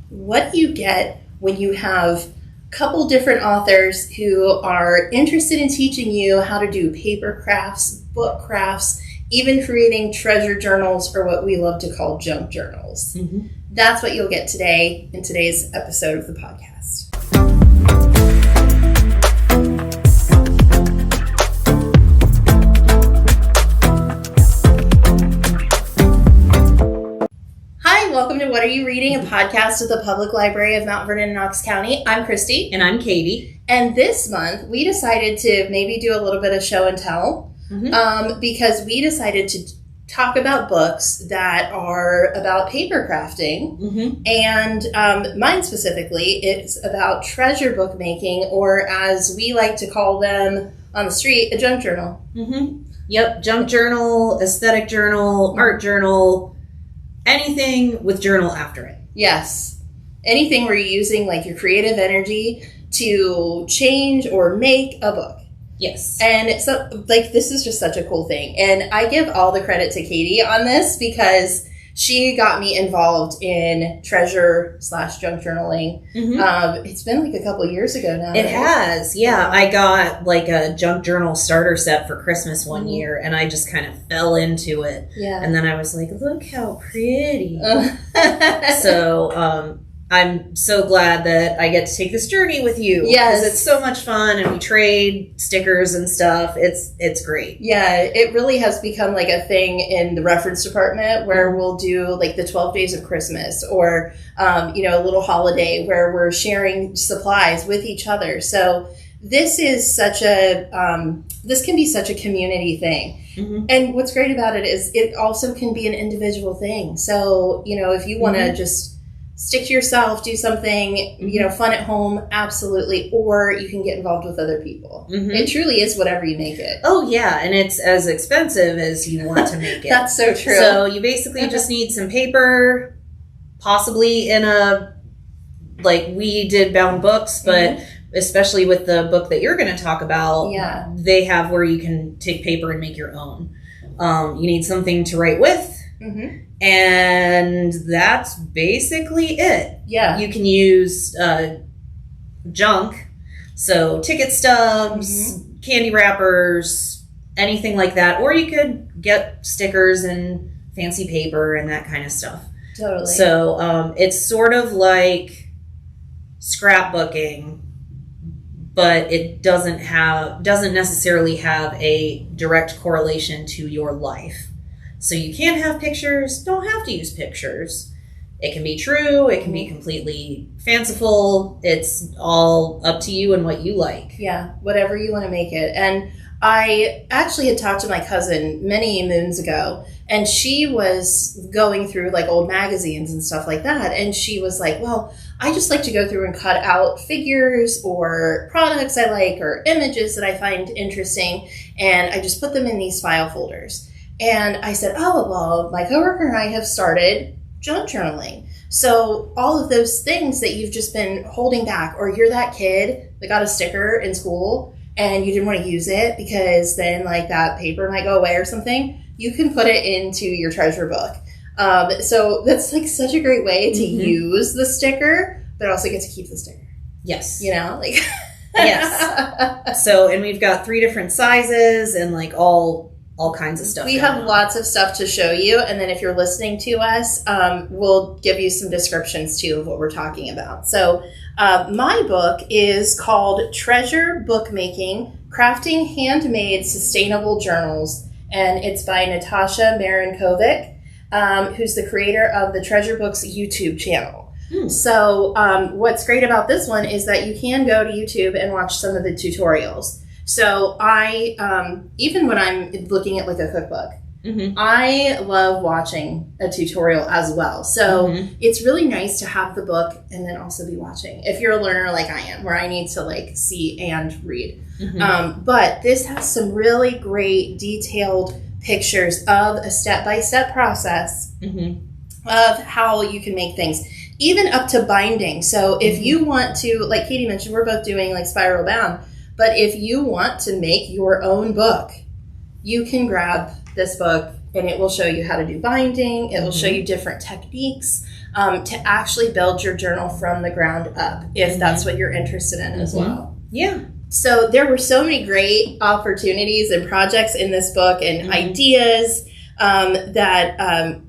what you get when you have a couple different authors who are interested in teaching you how to do paper crafts, book crafts, even creating treasure journals, or what we love to call junk journals. Mm-hmm. That's what you'll get today in today's episode of the podcast. Welcome to What Are You Reading, a podcast of the Public Library of Mount Vernon, Knox County. I'm Christy. And I'm Katie. And this month, we decided to maybe do a little bit of show and tell, because we decided to talk about books that are about paper crafting. Mm-hmm. And mine specifically is about treasure bookmaking, or as we like to call them on the street, a junk journal. Mm-hmm. Yep, junk journal, aesthetic journal, art journal, anything with journal after it. Yes. Anything where you're using like your creative energy to change or make a book. Yes. And so like this is just such a cool thing. And I give all the credit to Katie on this because she got me involved in treasure/junk journaling. Mm-hmm. It's been like a couple years ago now. It has, yeah. I got like a junk journal starter set for Christmas one year, and I just kind of fell into it. Yeah. And then I was like, look how pretty. So I'm so glad that I get to take this journey with you. Yes. Because it's so much fun, and we trade stickers and stuff. It's great. Yeah, it really has become like a thing in the reference department where we'll do like the 12 days of Christmas or, a little holiday where we're sharing supplies with each other. So this is such this can be such a community thing. Mm-hmm. And what's great about it is it also can be an individual thing. So, if you want to just stick to yourself, do something, fun at home, absolutely. Or you can get involved with other people. Mm-hmm. It truly is whatever you make it. Oh, yeah. And it's as expensive as you want to make it. That's so true. So you basically just need some paper, possibly in we did bound books, but especially with the book that you're going to talk about, they have where you can take paper and make your own. You need something to write with. Mm-hmm. And that's basically it. Yeah. You can use junk, so ticket stubs, candy wrappers, anything like that. Or you could get stickers and fancy paper and that kind of stuff. Totally. So it's sort of like scrapbooking, but it doesn't necessarily have a direct correlation to your life. So you can have pictures, don't have to use pictures. It can be true, it can be completely fanciful. It's all up to you and what you like. Yeah, whatever you want to make it. And I actually had talked to my cousin many moons ago, and she was going through like old magazines and stuff like that. And she was like, well, I just like to go through and cut out figures or products I like or images that I find interesting. And I just put them in these file folders. And I said, oh, well, my coworker and I have started junk journaling. So all of those things that you've just been holding back, or you're that kid that got a sticker in school and you didn't want to use it because then like that paper might go away or something, you can put it into your treasure book. So that's like such a great way to use the sticker, but also get to keep the sticker. Yes. Yes. So, and we've got 3 different sizes and like all kinds of stuff. We have lots of stuff to show you, and then if you're listening to us, we'll give you some descriptions too of what we're talking about. So my book is called Treasure Bookmaking, Crafting Handmade Sustainable Journals, and it's by Natasha Marinkovic, who's the creator of the Treasure Books YouTube channel. So what's great about this one is that you can go to YouTube and watch some of the tutorials. So I, even when I'm looking at like a cookbook, I love watching a tutorial as well. So it's really nice to have the book and then also be watching. If you're a learner like I am, where I need to like see and read. But this has some really great detailed pictures of a step-by-step process of how you can make things, even up to binding. So if you want to, like Katie mentioned, we're both doing like spiral bound. But if you want to make your own book, you can grab this book and it will show you how to do binding. It will show you different techniques. to actually build your journal from the ground up, if that's what you're interested in as well. Yeah. So there were so many great opportunities and projects in this book and ideas that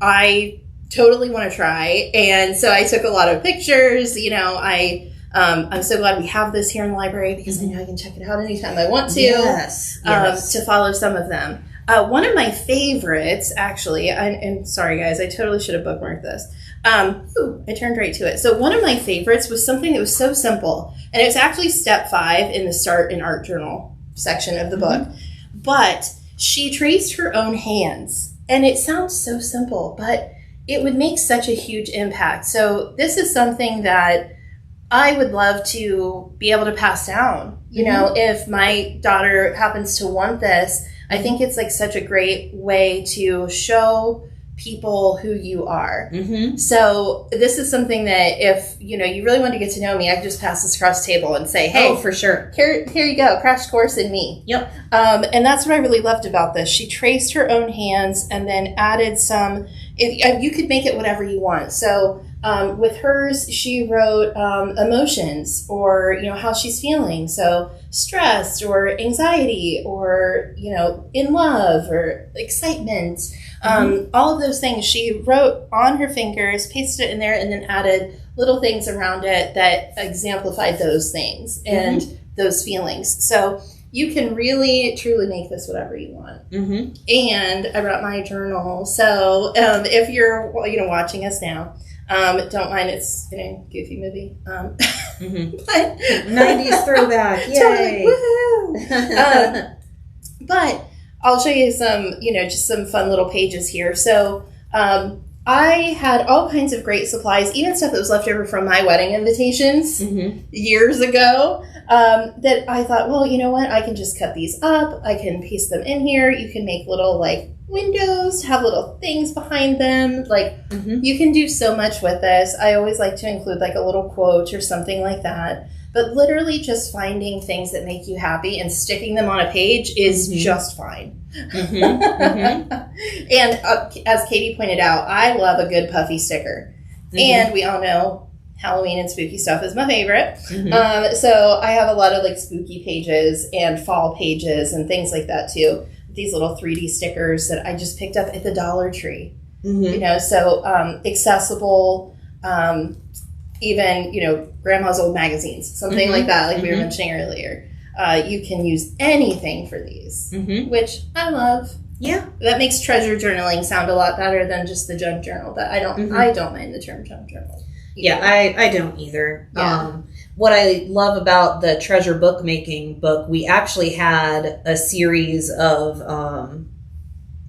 I totally want to try. And so I took a lot of pictures. I'm so glad we have this here in the library, because I know I can check it out anytime I want to. Yes. To follow some of them. One of my favorites, actually, and sorry guys, I totally should have bookmarked this. I turned right to it. So one of my favorites was something that was so simple, and it's actually step 5 in the Start an Art Journal section of the book. But she traced her own hands, and it sounds so simple, but it would make such a huge impact. So this is something that I would love to be able to pass down. You know, if my daughter happens to want this, I think it's like such a great way to show people who you are. So this is something that if, you really want to get to know me, I could just pass this across the table and say, hey, for sure. Here you go, crash course in me. Yep. And that's what I really loved about this. She traced her own hands and then added some, you could make it whatever you want. So with hers, she wrote emotions, or, how she's feeling. So stressed or anxiety, or, in love or excitement. All of those things she wrote on her fingers, pasted it in there, and then added little things around it that exemplified those things and those feelings. So you can really, truly make this whatever you want. And I brought my journal. So if you're, watching us now, don't mind, it's a goofy movie. But 90s throwback. Yay. Woohoo! But I'll show you some, just some fun little pages here. So I had all kinds of great supplies, even stuff that was left over from my wedding invitations years ago, that I thought, well, you know what? I can just cut these up. I can paste them in here. You can make little, windows, have little things behind them. You can do so much with this. I always like to include, a little quote or something like that. But literally just finding things that make you happy and sticking them on a page is just fine. And as Katie pointed out, I love a good puffy sticker. And we all know Halloween and spooky stuff is my favorite. So I have a lot of spooky pages and fall pages and things like that too. These little 3D stickers that I just picked up at the Dollar Tree. So accessible, even, grandma's old magazines, something like that, like we were mentioning earlier. You can use anything for these, which I love. Yeah. That makes treasure journaling sound a lot better than just the junk journal, but I don't mind the term junk journal. Yeah, I don't either. Yeah. What I love about the treasure bookmaking book, we actually had a series of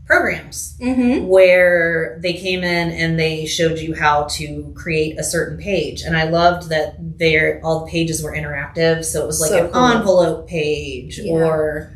programs where they came in and they showed you how to create a certain page. And I loved that all the pages were interactive. So it was like an envelope page or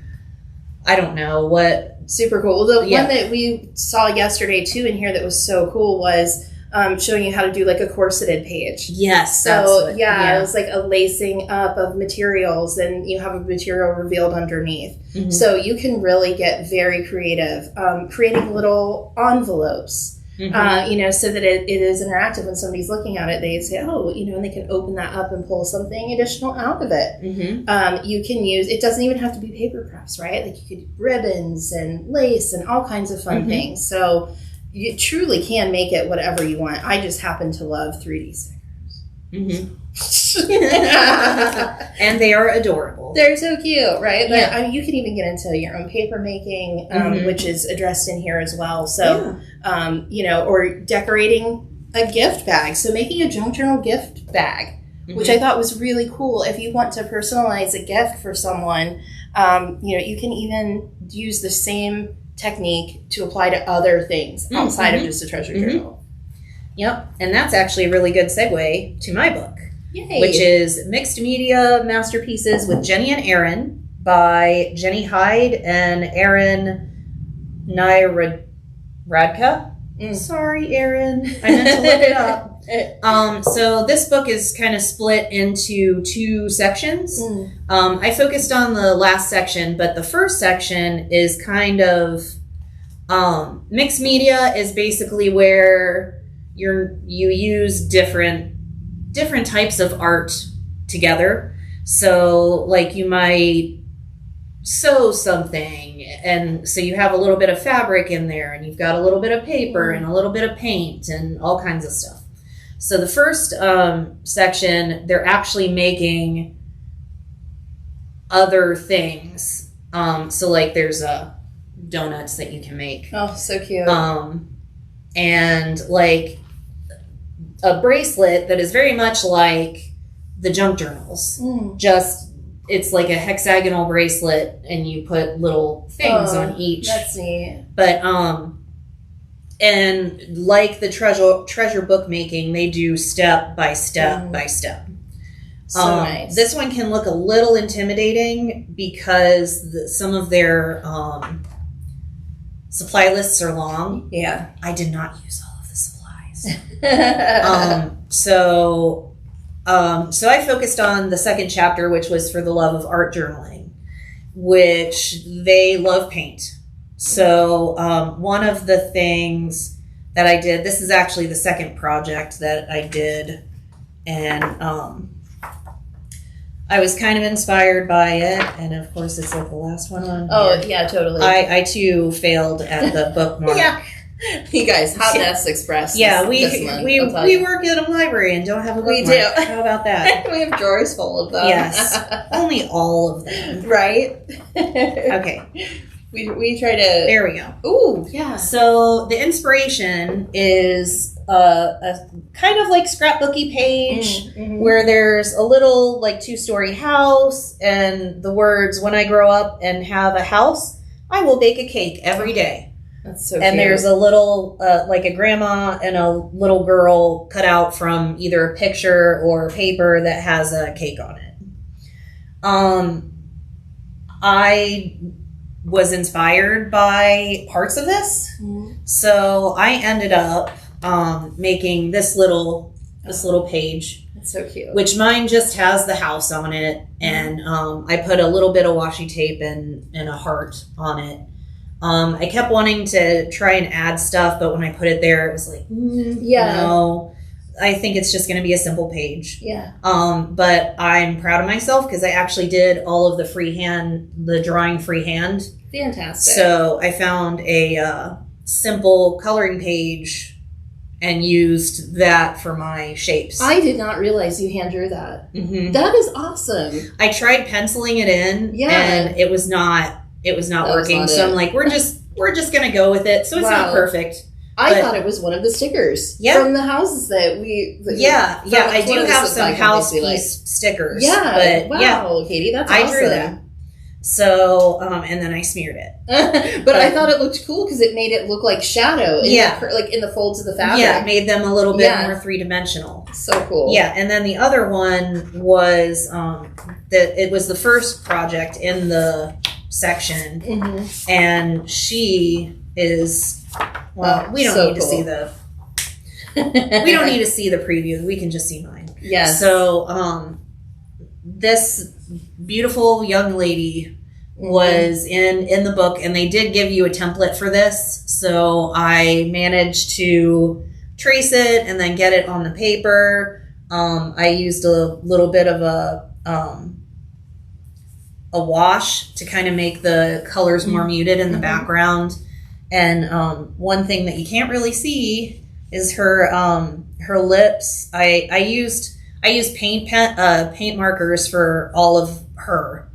I don't know what. Super cool. The one that we saw yesterday too in here that was so cool was showing you how to do a corseted page. Yes. So it was a lacing up of materials, and you have a material revealed underneath. So you can really get very creative, creating little envelopes, so that it is interactive. When somebody's looking at it, they say, and they can open that up and pull something additional out of it. You can use, it doesn't even have to be paper crafts, right? You could do ribbons and lace and all kinds of fun things. So you truly can make it whatever you want. I just happen to love 3D stickers. And they are adorable. They're so cute, right? But you can even get into your own paper making, which is addressed in here as well. So, or decorating a gift bag. So making a junk journal gift bag, which I thought was really cool. If you want to personalize a gift for someone, you can even use the same technique to apply to other things outside of just a treasure journal. Yep. And that's actually a really good segue to my book. Yay. Which is Mixed Media Masterpieces with Jenny and Aaron by Jenny Hyde and Aaron Nyradka. Sorry, Aaron. I meant to look it up. So this book is kind of split into 2 sections. I focused on the last section, but the first section is kind of mixed media is basically where you use different types of art together. So like you might sew something, and so you have a little bit of fabric in there, and you've got a little bit of paper and a little bit of paint and all kinds of stuff. So the first section, they're actually making other things. So like there's donuts that you can make. Oh, so cute. And like a bracelet that is very much like the junk journals. Just it's like a hexagonal bracelet, and you put little things on each. That's neat. But and like the treasure bookmaking, they do step by step by step. So nice. This one can look a little intimidating because some of their supply lists are long. Yeah. I did not use all of the supplies. So I focused on the second chapter, which was for the love of art journaling, which they love paint. So one of the things that I did, this is actually the second project that I did, and I was kind of inspired by it, and of course it's like the last one on here. Yeah, totally. I too failed at the bookmark. Yeah. You guys, Hot Mess Express. Yeah, this month, we work at a library and don't have a bookmark. We do. How about that? We have drawers full of them. Yes. Only all of them. Right? Okay. We try to... There we go. Ooh, yeah. So the inspiration is a kind of like scrapbooky page where there's a little like 2-story house and the words, "When I grow up and have a house, I will bake a cake every day." That's so and cute. There's a little, like a grandma and a little girl cut out from either a picture or paper that has a cake on it. I was inspired by parts of this. So I ended up making this little page. That's so cute. Which mine just has the house on it. And I put a little bit of washi tape and a heart on it. I kept wanting to try and add stuff, but when I put it there, it was like, no, I think it's just going to be a simple page. Yeah. But I'm proud of myself because I actually did all of the drawing freehand. Fantastic. So I found a simple coloring page and used that for my shapes. I did not realize you hand drew that. Mm-hmm. That is awesome. I tried penciling it in, and it was not working. So I'm like, we're just gonna go with it. So it's not perfect. I thought it was one of the stickers from the houses that we. I do have some house piece stickers. Yeah, but Katie, that's awesome. I drew that. So and then I smeared it. but I thought it looked cool because it made it look like shadow. Like in the folds of the fabric. Yeah, it made them a little bit more 3-dimensional. So cool. Yeah, and then the other one was that it was the first project in the section, and she is we don't need to see the we don't need to see the preview. We can just see mine. Yes. So this beautiful young lady was in the book, and they did give you a template for this, so I managed to trace it and then get it on the paper. I used a little bit of a wash to kind of make the colors more muted in the background. And one thing that you can't really see is her lips. I used paint markers for all of her,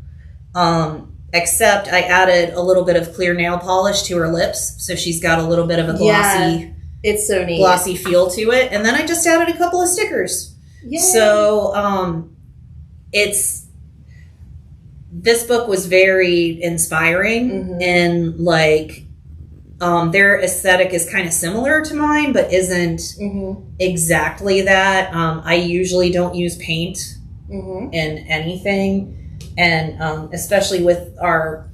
except I added a little bit of clear nail polish to her lips, so she's got a little bit of a glossy, it's so neat, glossy feel to it. And then I just added a couple of stickers. Yay. So this book was very inspiring, and like their aesthetic is kind of similar to mine, but isn't exactly that. I usually don't use paint in anything, and especially with our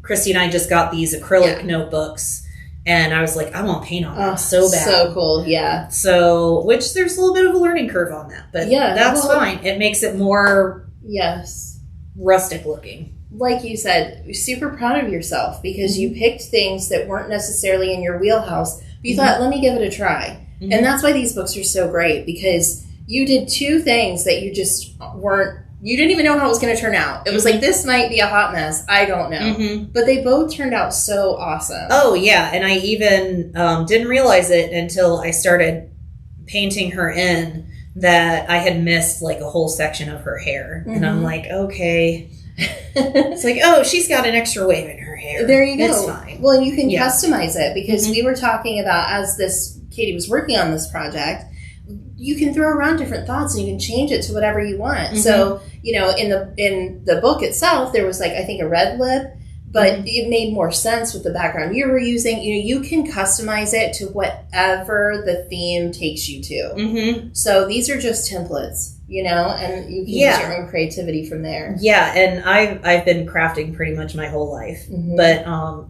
Christy and I just got these acrylic notebooks, and I was like, I want paint on that so bad. So cool, yeah. So, which there's a little bit of a learning curve on that, but that's fine. It makes it more rustic looking. Like you said, you're super proud of yourself because you picked things that weren't necessarily in your wheelhouse, but you thought, let me give it a try. Mm-hmm. And that's why these books are so great, because you did two things that you just you didn't even know how it was going to turn out. It was like, this might be a hot mess. I don't know. Mm-hmm. But they both turned out so awesome. Oh, yeah. And I even didn't realize it until I started painting her in that I had missed like a whole section of her hair. Mm-hmm. And I'm like, okay. It's like, oh, she's got an extra wave in her hair. There you go. It's fine. Well, you can customize it, because we were talking about, as Katie was working on this project, you can throw around different thoughts and you can change it to whatever you want. Mm-hmm. So, in the book itself, there was like, I think, a red lip, but it made more sense with the background you were using. You can customize it to whatever the theme takes you to. Mm-hmm. So these are just templates, and you can use your own creativity from there. Yeah, and I've been crafting pretty much my whole life. Mm-hmm. But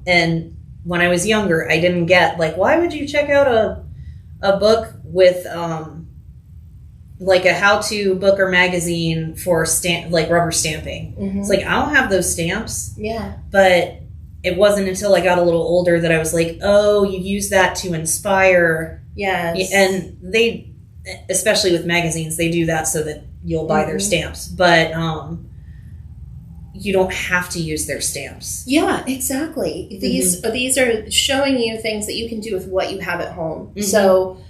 and when I was younger, I didn't get, like, why would you check out a book with like a how-to book or magazine for rubber stamping? Mm-hmm. It's like, I don't have those stamps. Yeah. But it wasn't until I got a little older that I was like, oh, you use that to inspire. Yes. And they, especially with magazines, they do that so that you'll buy their stamps. But you don't have to use their stamps. Yeah, exactly. These are showing you things that you can do with what you have at home. Mm-hmm. So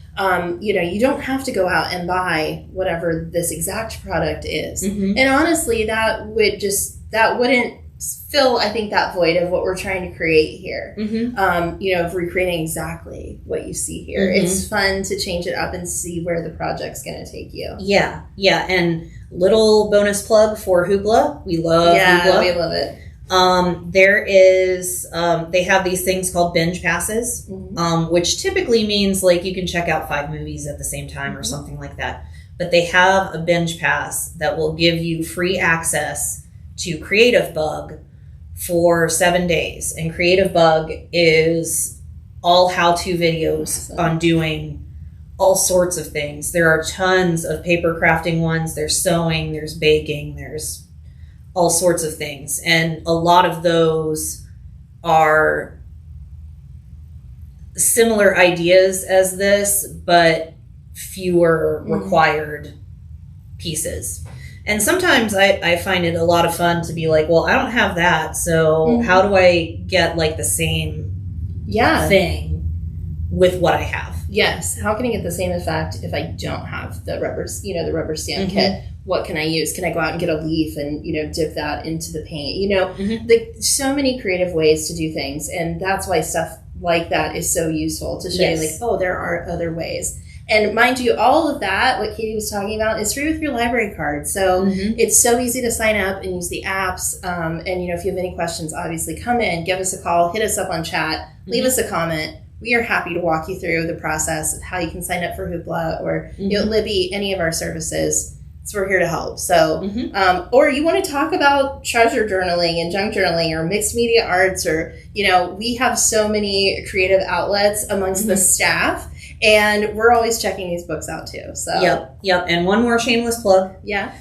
you don't have to go out and buy whatever this exact product is. Mm-hmm. And honestly, that wouldn't fill, I think, that void of what we're trying to create here. Mm-hmm. Of recreating exactly what you see here. Mm-hmm. It's fun to change it up and see where the project's going to take you. Yeah. Yeah. And little bonus plug for Hoopla. We love Hoopla. Yeah, we love it. There is, they have these things called binge passes, which typically means like you can check out 5 movies at the same time or something like that. But they have a binge pass that will give you free access to Creative Bug for 7 days. And Creative Bug is all how-to videos on doing all sorts of things. There are tons of paper crafting ones. There's sewing, there's baking, there's all sorts of things. And a lot of those are similar ideas as this, but fewer required piees. And sometimes I find it a lot of fun to be like, well, I don't have that, so how do I get like the same thing with what I have? Yes. How can I get the same effect if I don't have the rubber stamp kit? What can I use? Can I go out and get a leaf and, dip that into the paint? So many creative ways to do things. And that's why stuff like that is so useful, to show you, like, oh, there are other ways. And mind you, all of that, what Katie was talking about, is free with your library card. So it's so easy to sign up and use the apps. And, if you have any questions, obviously come in, give us a call, hit us up on chat, leave us a comment. We are happy to walk you through the process of how you can sign up for Hoopla or Libby, any of our services. So we're here to help. So, or you want to talk about treasure journaling and junk journaling or mixed media arts, or, we have so many creative outlets amongst the staff, and we're always checking these books out too. So Yep. And one more shameless plug. Yeah.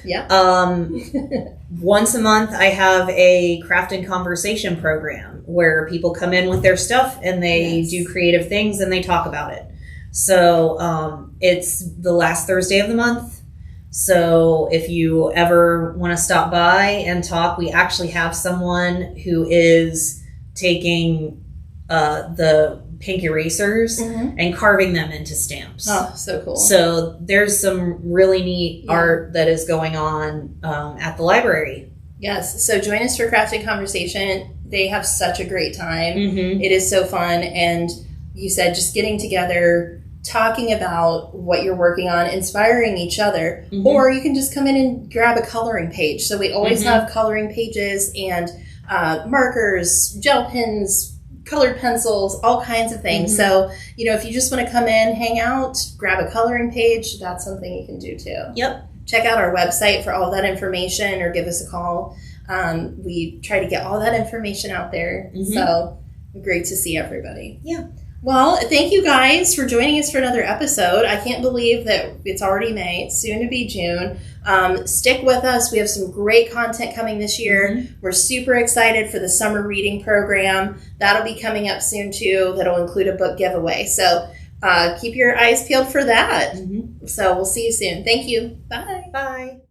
Once a month, I have a craft and conversation program where people come in with their stuff and they do creative things and they talk about it. So it's the last Thursday of the month. So if you ever want to stop by and talk, we actually have someone who is taking the pink erasers and carving them into stamps. Oh, so cool. So there's some really neat art that is going on at the library. Yes. So join us for Crafting Conversation. They have such a great time. It is so fun. And you said just getting together, talking about what you're working on, inspiring each other, or you can just come in and grab a coloring page. So we always have coloring pages and markers, gel pens, colored pencils, all kinds of things. So, if you just want to come in, hang out, grab a coloring page, that's something you can do too. Yep. Check out our website for all that information, or give us a call. We try to get all that information out there. So great to see everybody. Yeah. Well, thank you guys for joining us for another episode. I can't believe that it's already May. It's soon to be June. Stick with us. We have some great content coming this year. We're super excited for the summer reading program. That'll be coming up soon too. That'll include a book giveaway. So keep your eyes peeled for that. Mm-hmm. So we'll see you soon. Thank you. Bye. Bye.